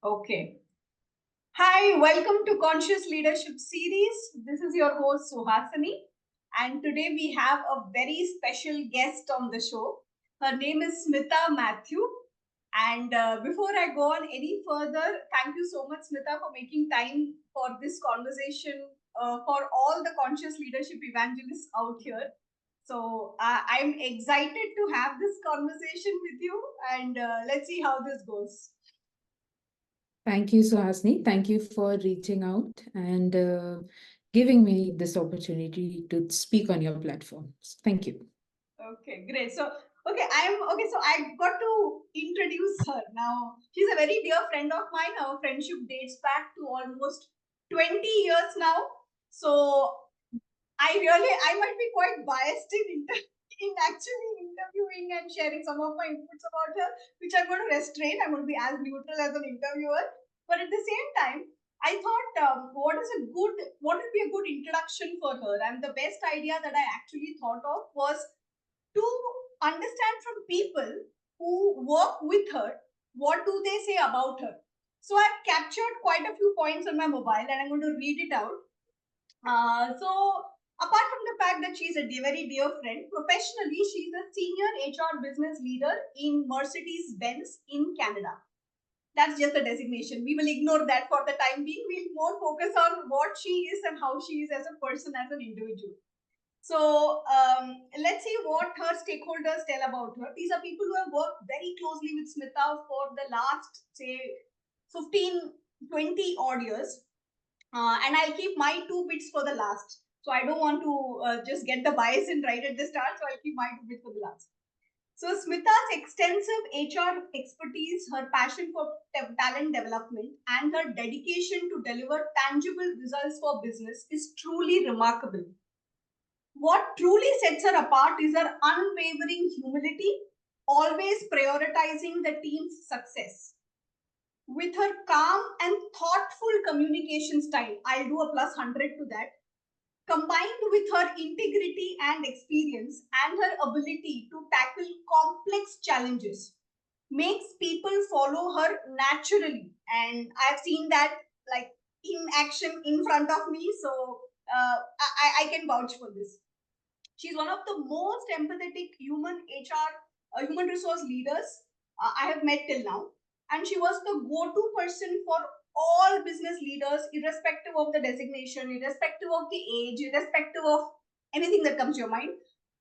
Okay. Hi, welcome to Conscious Leadership Series. This is your host Suhasini, and today we have a very special guest on the show. Her name is Smita Mathew. And before I go on any further, thank you so much, Smitha, for making time for this conversation for all the conscious leadership evangelists out here. So I'm excited to have this conversation with you, and let's see how this goes. Thank you, Suhasini. Thank you for reaching out and giving me this opportunity to speak on your platform. Thank you. Okay, great. So, So I got to introduce her now. She's a very dear friend of mine. Our friendship dates back to almost 20 years now. So, I might be quite biased in actually interviewing and sharing some of my inputs about her, which I'm going to restrain. I'm going to be as neutral as an interviewer. But at the same time, I thought, what would be a good introduction for her? And the best idea that I actually thought of was to understand from people who work with her, what do they say about her. So I've captured quite a few points on my mobile and I'm going to read it out. So apart from the fact that she's a very dear friend, professionally she's a senior HR business leader in Mercedes Benz in Canada. That's just a designation. We will ignore that for the time being. We'll more focus on what she is and how she is as a person, as an individual. So let's see what her stakeholders tell about her. These are people who have worked very closely with Smitha for the last, say, 15, 20 odd years. And I'll keep my 2 bits for the last. So I don't want to just get the bias in right at the start. So I'll keep my 2 bits for the last. So Smitha's extensive HR expertise, her passion for talent development, and her dedication to deliver tangible results for business is truly remarkable. What truly sets her apart is her unwavering humility, always prioritizing the team's success. With her calm and thoughtful communication style, I'll do a +100 to that, combined with her integrity and experience and her ability to tackle complex challenges, makes people follow her naturally. And I've seen that like in action in front of me. So I can vouch for this. She's one of the most empathetic human resource leaders I have met till now. And she was the go-to person for all business leaders, irrespective of the designation, irrespective of the age, irrespective of anything that comes to your mind.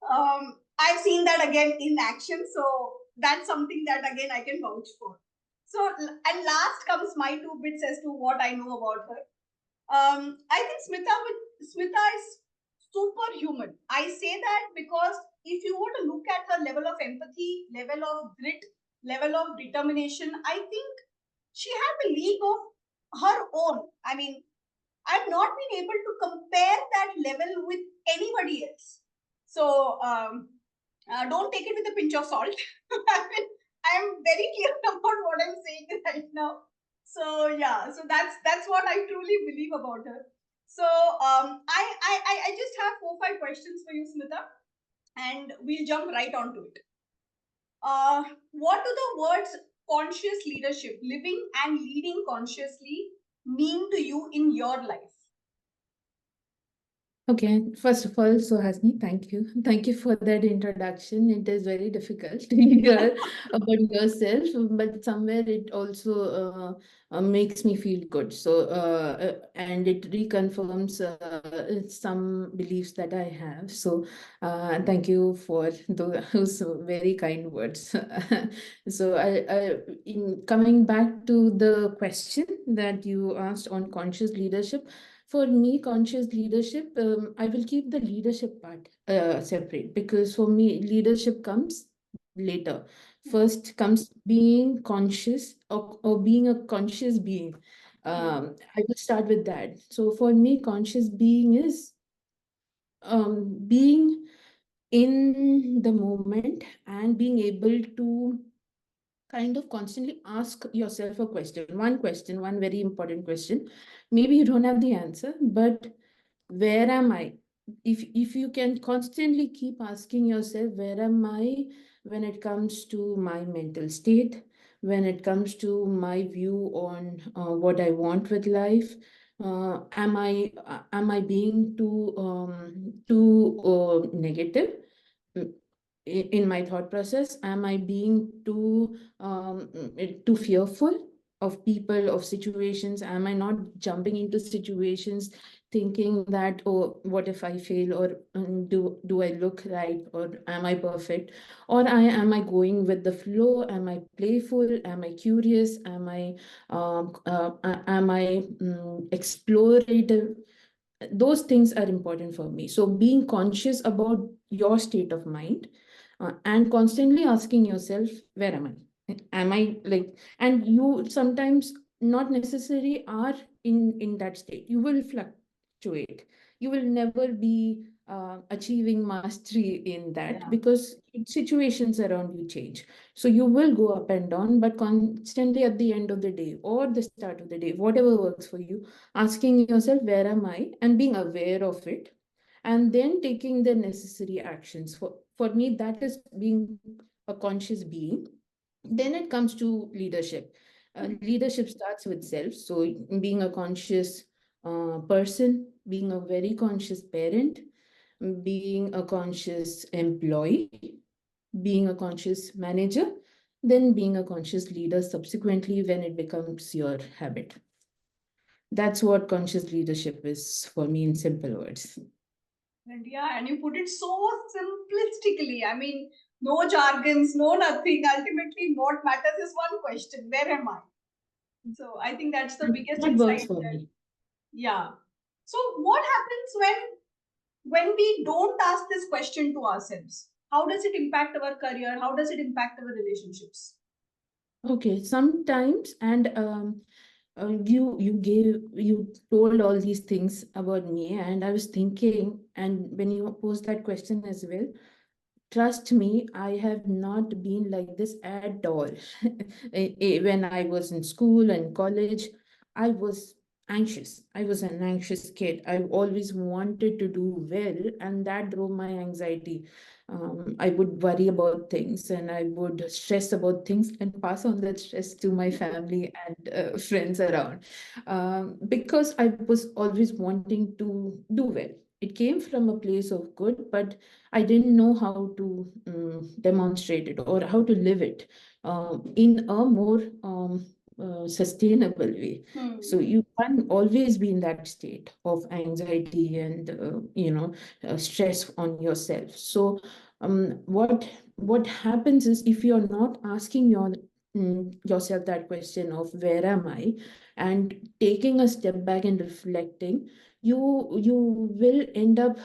I've seen that again in action. So that's something that again I can vouch for. So, and last comes my 2 bits as to what I know about her. I think Smitha is superhuman. I say that because if you were to look at her level of empathy, level of grit, level of determination, I think she has a league of her own. I mean, I've not been able to compare that level with anybody else. So don't take it with a pinch of salt. I'm very clear about what I'm saying right now. So yeah, so that's what I truly believe about her. So I just have 4-5 questions for you, Smitha, and we'll jump right onto it. What do the words conscious leadership, living and leading consciously, mean to you in your life? Okay, first of all, Suhasini, thank you. Thank you for that introduction. It is very difficult to hear about yourself, but somewhere it also makes me feel good. So, and it reconfirms some beliefs that I have. So, thank you for those very kind words. So, in coming back to the question that you asked on conscious leadership, for me, conscious leadership, I will keep the leadership part separate, because for me, leadership comes later. First comes being conscious, or being a conscious being. I will start with that. So for me, conscious being is being in the moment and being able to kind of constantly ask yourself a question, one very important question. Maybe you don't have the answer, but where am I? If you can constantly keep asking yourself, where am I when it comes to my mental state, when it comes to my view on what I want with life. Am I being too negative? Mm, in my thought process, am I being too fearful of people, of situations? Am I not jumping into situations thinking that, oh, what if I fail, or do I look right, or am I perfect, or am I going with the flow? Am I playful? Am I curious? Am I explorative? Those things are important for me. So being conscious about your state of mind, and constantly asking yourself, where am I like, and you sometimes not necessarily are in that state. You will fluctuate. You will never be achieving mastery in that, Yeah. because situations around you change. So you will go up and down, but constantly at the end of the day or the start of the day, whatever works for you, asking yourself, where am I, and being aware of it, and then taking the necessary actions. For me, that is being a conscious being. Then it comes to leadership. Leadership starts with self. So being a conscious person, being a very conscious parent, being a conscious employee, being a conscious manager, then being a conscious leader subsequently when it becomes your habit. That's what conscious leadership is for me in simple words. And yeah, and you put it so simplistically. I mean, no jargons, no nothing. Ultimately, what matters is one question: where am I? So I think that's the biggest That works insight. for me. Yeah. So what happens when we don't ask this question to ourselves? How does it impact our career? How does it impact our relationships? Okay, sometimes, and you told all these things about me, and I was thinking, and when you posed that question as well, trust me, I have not been like this at all. When I was in school and college, I was anxious. I was an anxious kid. I always wanted to do well, and that drove my anxiety. I would worry about things, and I would stress about things and pass on that stress to my family and friends around, because I was always wanting to do well. It came from a place of good, but I didn't know how to demonstrate it or how to live it in a more sustainable way. So you can't always be in that state of anxiety and stress on yourself. So what happens is, if you're not asking yourself that question of where am I, and taking a step back and reflecting, you will end up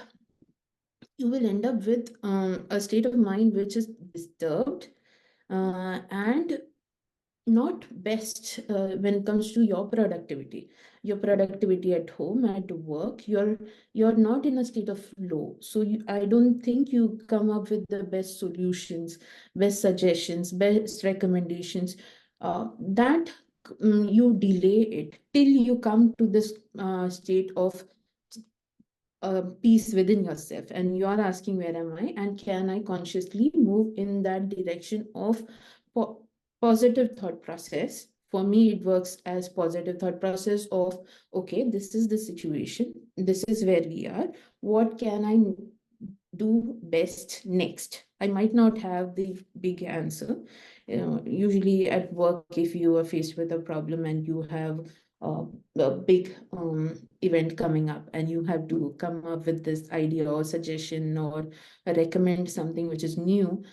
you will end up with a state of mind which is disturbed, and not best when it comes to your productivity at home, at work. You're not in a state of flow. So I don't think you come up with the best solutions, best suggestions, best recommendations. That you delay it till you come to this state of peace within yourself, and you are asking, where am I, and can I consciously move in that direction of po- positive thought process. For me, it works as positive thought process of, okay, this is the situation, this is where we are, what can I do best next. I might not have the big answer. Usually at work, if you are faced with a problem and you have uh, a big event coming up, and you have to come up with this idea or suggestion or recommend something which is new.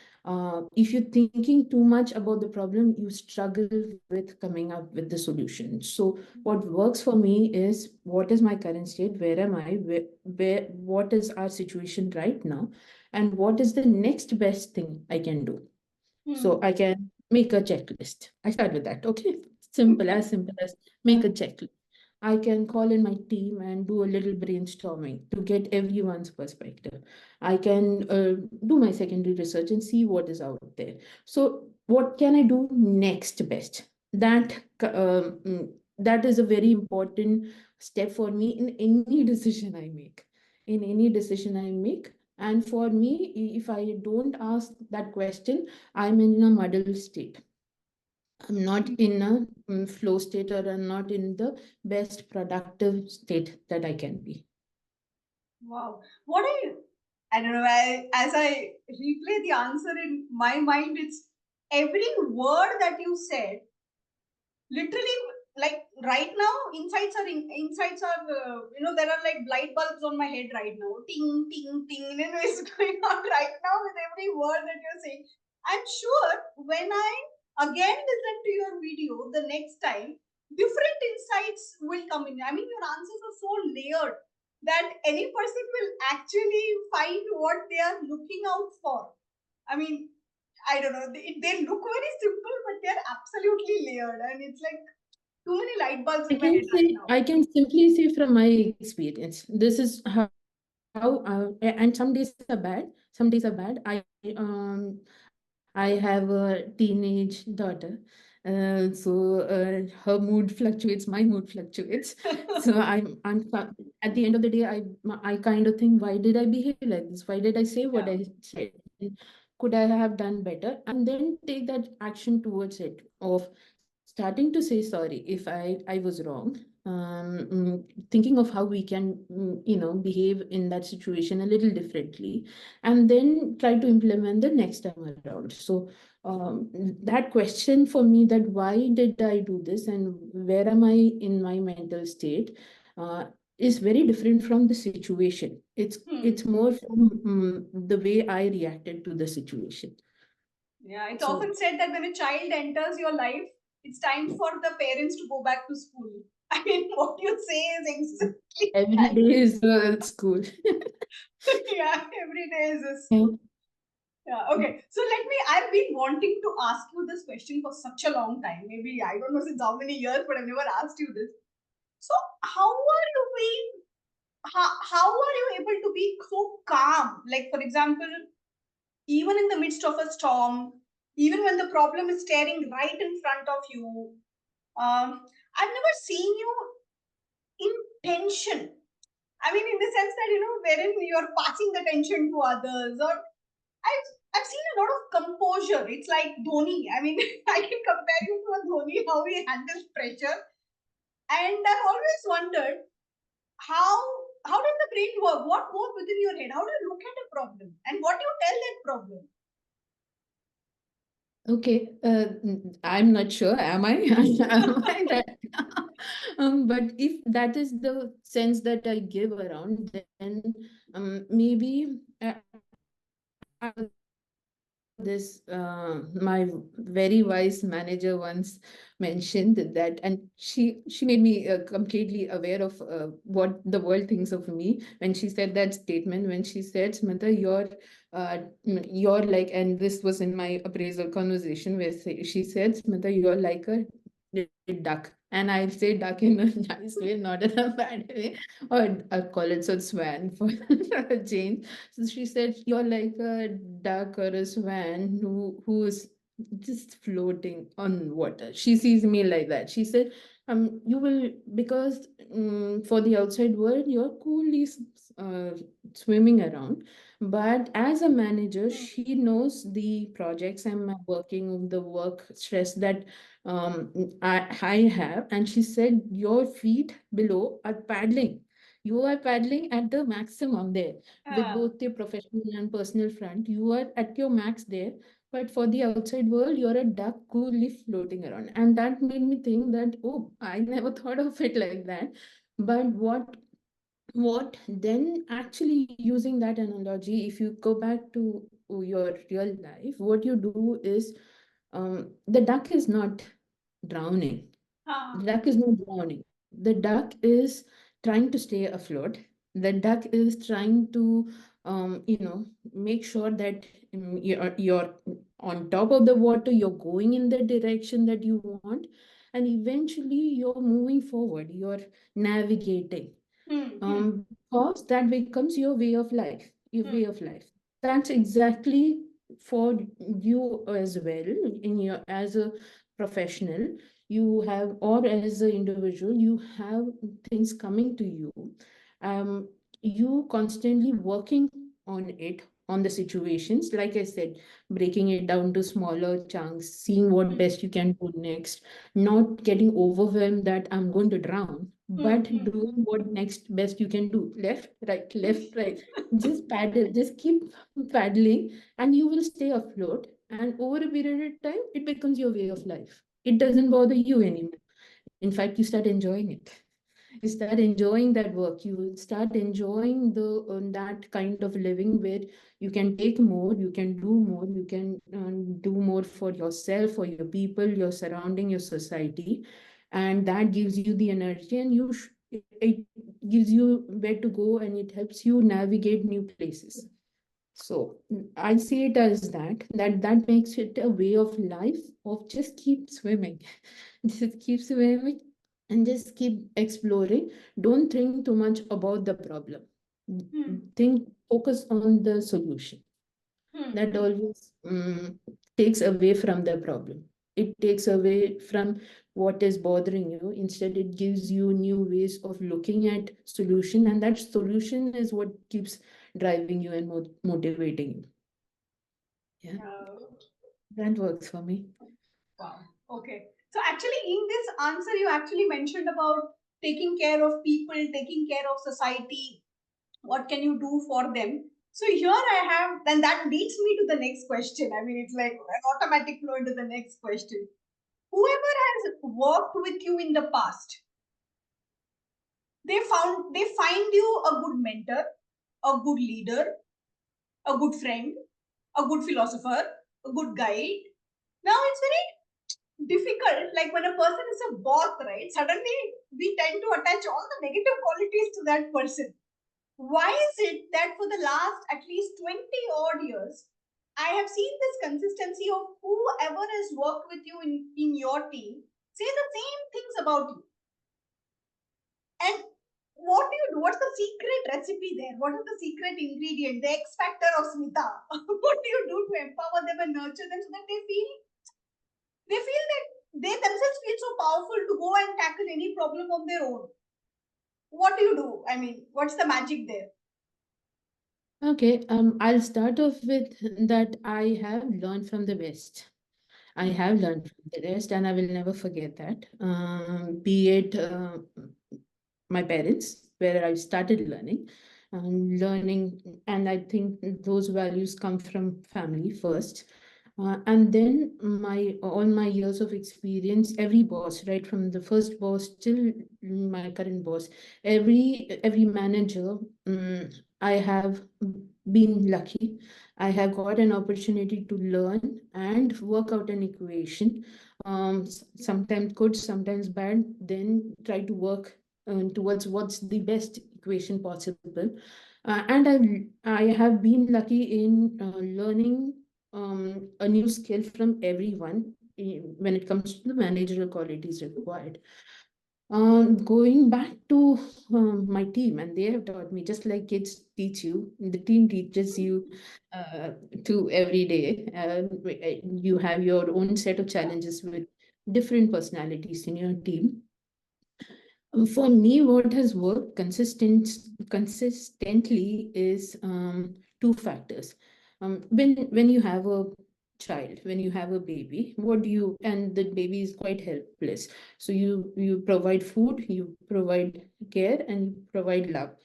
If you're thinking too much about the problem, you struggle with coming up with the solution. So what works for me is, what is my current state? Where am I? What is our situation right now? And what is the next best thing I can do? So I can make a checklist. I start with that. Okay. Simple as make a checklist. I can call in my team and do a little brainstorming to get everyone's perspective. I can do my secondary research and see what is out there. So, what can I do next best? That is a very important step for me in any decision I make. In any decision I make, and for me, if I don't ask that question, I'm in a muddled state. I'm not in a flow state, or I'm not in the best productive state that I can be. Wow. What I don't know, as I replay the answer in my mind, it's every word that you said, literally, like right now, insights are, there are like light bulbs on my head right now. Ting, ting, ting, it's going on right now with every word that you're saying. I'm sure when I again listen to your video the next time, different insights will come in. I mean, your answers are so layered that any person will actually find what they are looking out for. I mean, I don't know. They look very simple, but they're absolutely layered, and it's like too many light bulbs in my head right now. I can simply say from my experience, this is how, and some days are bad, some days are bad. I have a teenage daughter, her mood fluctuates, my mood fluctuates. So at the end of the day, I kind of think, why did I behave like this? Why did I say what Yeah. I said? Could I have done better? And then take that action towards it of starting to say sorry if I was wrong. Thinking of how we can, behave in that situation a little differently, and then try to implement the next time around. So that question for me, that why did I do this and where am I in my mental state, uh, is very different from the situation. It's Hmm. more from the way I reacted to the situation. Yeah, it's So often said that when a child enters your life, it's time for the parents to go back to school. I mean, what you say is exactly every that. day is school. Yeah, every day is a Yeah. school. Yeah, okay. So I've been wanting to ask you this question for such a long time. Maybe, I don't know since how many years, but I've never asked you this. So, how are you being, how are you able to be so calm? Like, for example, even in the midst of a storm, even when the problem is staring right in front of you. I've never seen you in tension. I mean, in the sense that, wherein you're passing the tension to others, or I've seen a lot of composure. It's like Dhoni. I mean, I can compare you to a Dhoni, how he handles pressure. And I've always wondered how how does the brain work? What goes within your head? How do you look at a problem? And what do you tell that problem? Okay, I'm not sure. Am I? Am I that? But if that is the sense that I give around, then maybe this my very wise manager once mentioned that, and she made me completely aware of what the world thinks of me when she said that statement. When she said, Smitha, you're like, and this was in my appraisal conversation where she said, Smitha, you're like a duck. And I say duck in a nice way, not in a bad way, or I call it a swan for a change. So she said, you're like a duck or a swan who's just floating on water. She sees me like that. She said, you will, because for the outside world, you're coolly uh, swimming around. But as a manager, Hmm. she knows the projects I'm working, the work stress that I have. And she said, your feet below are paddling. You are paddling at the maximum there with Uh, both your professional and personal front. You are at your max there, but for the outside world, you're a duck coolly floating around. And that made me think that, oh, I never thought of it like that. But what then, actually using that analogy, if you go back to your real life, what you do is, the duck is not drowning. uh, The duck is not drowning. The duck is trying to stay afloat. The duck is trying to, make sure that you're on top of the water, you're going in the direction that you want, and eventually you're moving forward, you're navigating. hmm, hmm, Because that becomes your way of life, your hmm, way of life. That's exactly for you as well, in your as a professional. You have, or as an individual, you have things coming to you. You constantly working on it, on the situations. Like I said, breaking it down to smaller chunks, seeing what Hmm. best you can do next, not getting overwhelmed that I'm going to drown, Hmm. but doing what next best you can do. Left, right. Just paddle, just keep paddling, and you will stay afloat. And over a period of time, it becomes your way of life. It doesn't bother you anymore. In fact, you start enjoying it. You start enjoying that work. You will start enjoying the that kind of living where you can take more, you can do more, you can do more for yourself, for your people, your surrounding, your society, and that gives you the energy, and it gives you where to go, and it helps you navigate new places. So I see it as that makes it a way of life of just keep swimming, just keep swimming, and just keep exploring. Don't think too much about the problem. Hmm. Focus on the solution. Hmm. That Hmm. always takes away from the problem. It takes away from what is bothering you. Instead, it gives you new ways of looking at solution, and that solution is what keeps driving you and motivating you. Yeah, Uh, that works for me. Wow. Okay. So actually, in this answer, you actually mentioned about taking care of people, taking care of society. What can you do for them? So here I have, then that leads me to the next question. I mean, it's like an automatic flow into the next question. Whoever has worked with you in the past, they find you a good mentor, a good leader, a good friend, a good philosopher, a good guide. Now it's very difficult, like when a person is a boss, right? Suddenly we tend to attach all the negative qualities to that person. Why is it that for the last at least 20 odd years, I have seen this consistency of whoever has worked with you in your team say the same things about you? And what do you do? What's the secret recipe there? What is the secret ingredient, the X factor of Smita? What do you do to empower them and nurture them so that they feel that they themselves feel so powerful to go and tackle any problem on their own? What do you do? I mean, what's the magic there? Okay, I'll start off with that I have learned from the best. I have learned from the rest, and I will never forget that. Be it my parents, where I started learning, and I think those values come from family first. And then all my years of experience, every boss, right from the first boss till my current boss, every manager, I have been lucky. I have got an opportunity to learn and work out an equation. Sometimes good, sometimes bad. Then try to work towards what's the best equation possible. And I have been lucky in learning a new skill from everyone when it comes to the managerial qualities required. Going back to my team, and they have taught me just like kids teach you, the team teaches you uh, to every day. You have your own set of challenges with different personalities in your team. For me, what has worked consistently is two factors. When you have a child, when you have a baby, what do you and the baby is quite helpless. So you provide food, you provide care, and you provide love.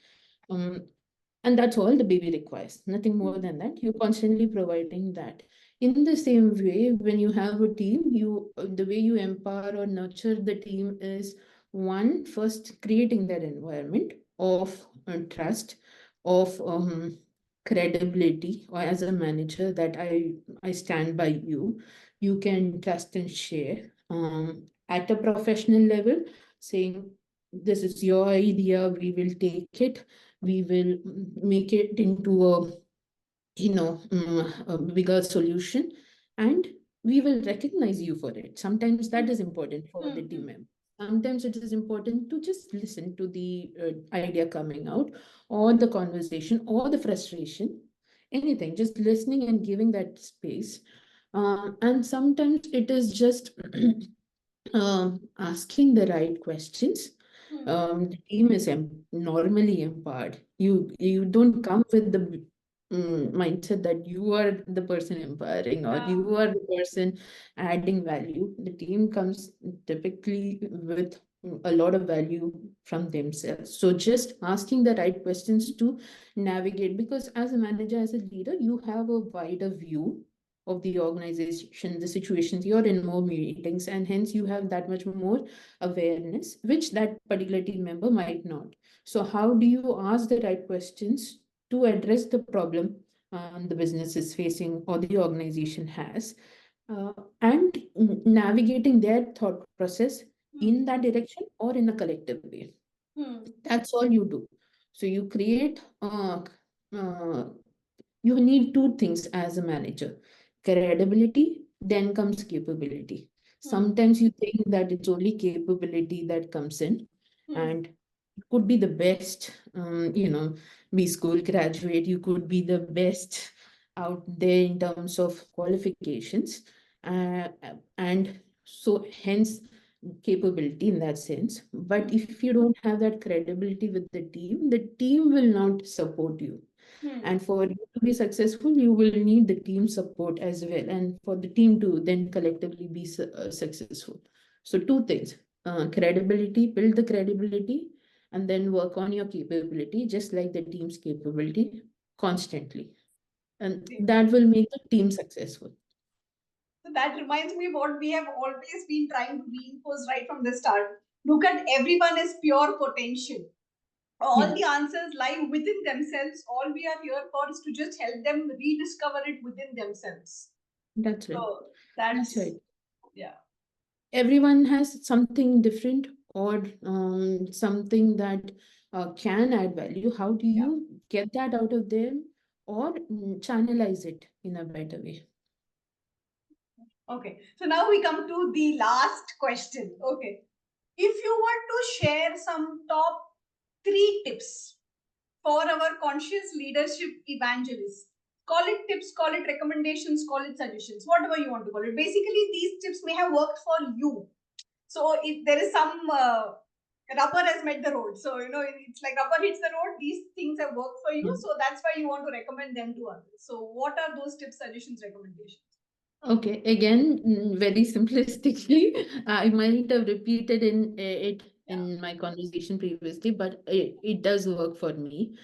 Um, and that's all the baby requires, nothing more than that. You're constantly providing that. In the same way, when you have a team, the way you empower or nurture the team is one, first creating that environment of trust, of credibility, or as a manager that I stand by you. You can trust and share at a professional level, saying this is your idea, we will take it, we will make it into a bigger solution, and we will recognize you for it. Sometimes that is important for the team member. Sometimes it is important to just listen to the idea coming out, or the conversation, or the frustration, anything, just listening and giving that space. And sometimes it is just asking the right questions. The team is normally empowered. You don't come with the mindset that you are the person empowering or Yeah. you are the person adding value. The team comes typically with a lot of value from themselves. So just asking the right questions to navigate, because as a manager, as a leader, you have a wider view of the organization, the situations, you're in more meetings, and hence you have that much more awareness, which that particular team member might not. So how do you ask the right questions to address the problem the business is facing or the organization has, uh, and navigating their thought process Hmm. in that direction or in a collective way. Hmm. That's all you do. So you create, you need two things as a manager: credibility, then comes capability. Hmm. Sometimes you think that it's only capability that comes in, Hmm. and could be the best, B school graduate, you could be the best out there in terms of qualifications, uh, and so hence capability in that sense. But Hmm. if you don't have that credibility with the team will not support you. Hmm. And for you to be successful, you will need the team support as well, and for the team to then collectively be successful. So two things: credibility, build the credibility, and then work on your capability, just like the team's capability, constantly. And Great. that will make the team successful. So that reminds me what we have always been trying to reinforce right from the start. Look at everyone as pure potential. All Yeah, the answers lie within themselves. All we are here for is to just help them rediscover it within themselves. that's right. So That's that's, right. yeah. Everyone has something different or something that can add value. How do Yeah. you get that out of them or channelize it in a better way? Okay. So now we come to the last question. Okay. If you were to share some top three tips for our conscious leadership evangelists, call it tips, call it recommendations, call it suggestions, whatever you want to call it. Basically, these tips may have worked for you. So if there is some rubber has met the road, so it's like rubber hits the road. These things have worked for you, Yeah. so that's why you want to recommend them to others. So what are those tips, suggestions, recommendations? Okay, again, very simplistically, I might have repeated it Yeah. in my conversation previously, but it does work for me.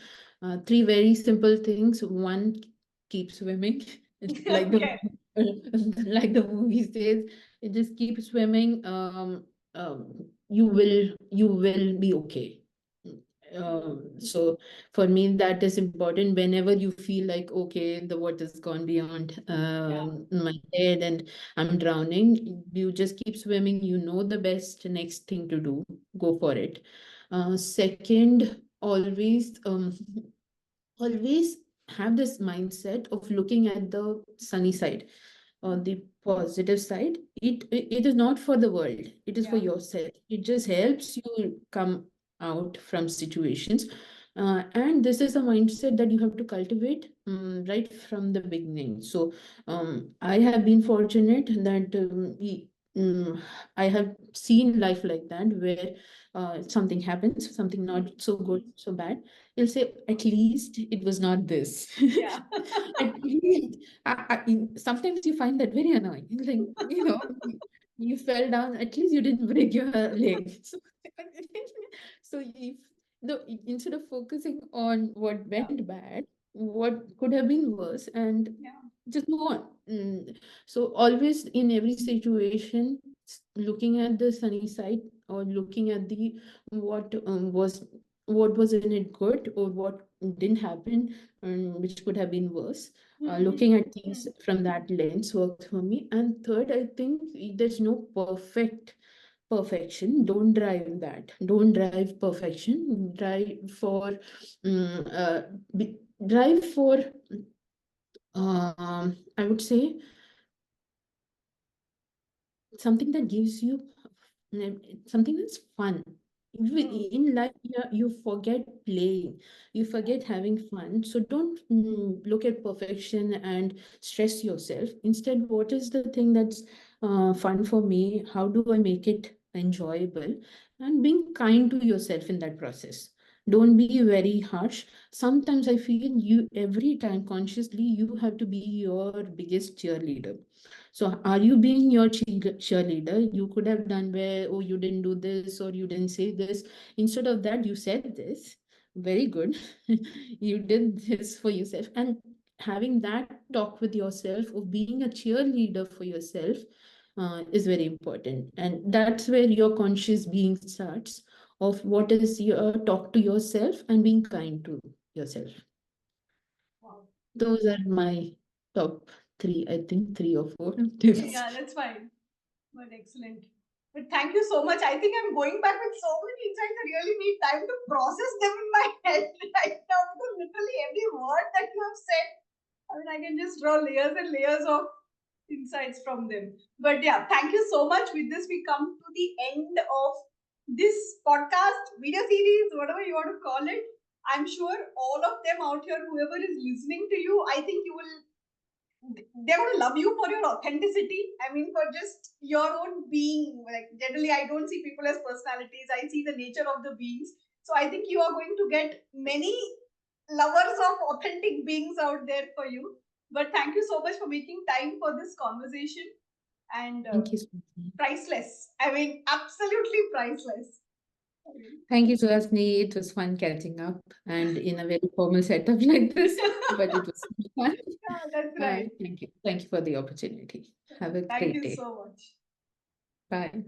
Three very simple things. One, keep swimming. It's like the Okay. like the movie says, it just keep swimming. You will be okay. So for me, that is important. Whenever you feel like, okay, the water's gone beyond Yeah. my head and I'm drowning, you just keep swimming. You know the best next thing to do. Go for it. Second, always have this mindset of looking at the sunny side or the positive side. It is not for the world, it is for Yeah. yourself. It just helps you come out from situations, and this is a mindset that you have to cultivate right from the beginning. So I have been fortunate that I have seen life like that, where something happens, something not so good, so bad, you'll say, at least it was not this. Yeah. At least, sometimes you find that very annoying. Like, you fell down, at least you didn't break your leg. So if instead of focusing on what Yeah. went bad, what could have been worse, and Yeah. just move on. So always in every situation, looking at the sunny side or looking at the what was in it good or what didn't happen, which could have been worse. Hmm. Looking at things Hmm. from that lens works for me. And third, I think there's no perfection. Don't drive that. Don't drive perfection. Drive for I would say something that gives you something that's fun. Hmm. In life, you forget playing, you forget having fun. So don't look at perfection and stress yourself. Instead, what is the thing that's fun for me? How do I make it enjoyable? And being kind to yourself in that process. Don't be very harsh. Sometimes I feel you every time consciously you have to be your biggest cheerleader. So are you being your cheerleader? You could have done where, oh, you didn't do this or you didn't say this. Instead of that, you said this. Very good. You did this for yourself. And having that talk with yourself of being a cheerleader for yourself is very important. And that's where your conscious being starts of what is your talk to yourself and being kind to yourself. Wow. Those are my top three, I think three or four tips. Yeah, that's fine. But excellent. But thank you so much. I think I'm going back with so many insights. I really need time to process them in my head right now because literally every word that you have said, I mean, I can just draw layers and layers of insights from them. But yeah, thank you so much. With this, we come to the end of this podcast, video series, whatever you want to call it. I'm sure all of them out here, whoever is listening to you, I think you will they're going to love you for your authenticity. I mean, for just your own being. Like, generally, I don't see people as personalities, I see the nature of the beings. So, I think you are going to get many lovers of authentic beings out there for you. But thank you so much for making time for this conversation and Thank you so much. priceless. I mean, absolutely priceless. Thank you, Suhasini. It was fun catching up and in a very formal setup like this, but it was fun. Yeah, that's right. Thank you. Thank you for the opportunity. Have a Thank great you day. so much. Bye.